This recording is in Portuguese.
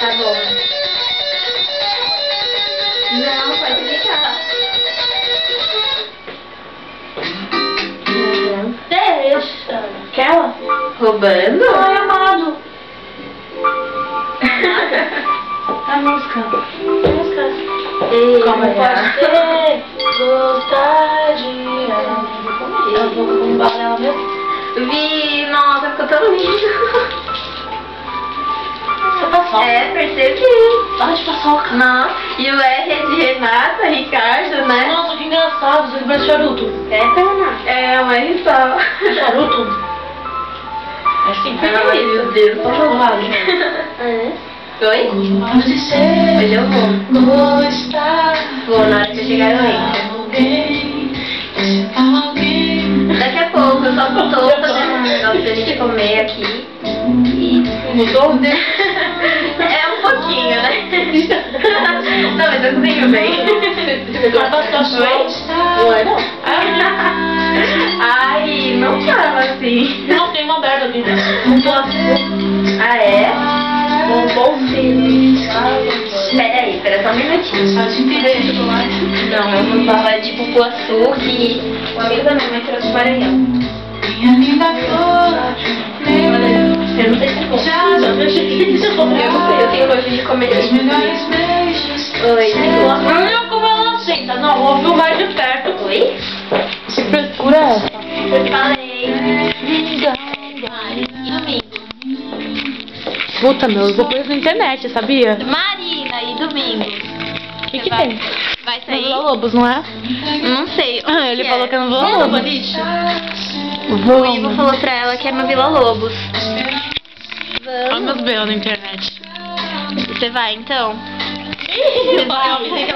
Tá bom. Não, pode ficar. Deixa. Aquela? Roubando? Ai, amado. A música. Ei, Como olha. pode ser gostar de ela? Eu vou com ela mesmo. Vi, nossa, ficou tão lindo. Você passou? É, percebi. Fala de paçoca. Nossa, e o R é de Renata, Ricardo, né? Nossa, que engraçado. Você parece charuto. É, Renata? É, um R só. Charuto? É assim, Ai, meu Deus, tô chocolate. É. Oi? Pode ser. Hoje eu vou. Gostar. Vou, na hora que eu chegar eu entro. Daqui a pouco, eu só tô fazendo um negócio pra gente comer aqui. E... Mudou? É um pouquinho, né? Não, mas eu cozinho bem. Não é, não? Ai, não fala assim. Não, tem uma aberta aqui. Um pouco. Ah, é? Um pouco. Espera só um minutinho. Não, eu vou falar de cupuaçu que o amigo da minha mãe trouxe do Maranhão. Eu não sei se é bom. Eu não sei, eu tenho nojo de comer isso. Oi, Não, como ela senta. Não, vou filmar de perto. Oi? Que frescura é essa? Eu falei. E domingo? Puta, meu, eu vou pôr isso na internet, sabia? Marina, e domingo? O que tem? Vai No sair? Vila Lobos, não é? Não sei. Ele falou que é no Vila Vamos no Lobos. boliche? O Ivo falou pra ela que é no Vila Lobos. Olha meus B.O. na internet. Você vai então? Vai.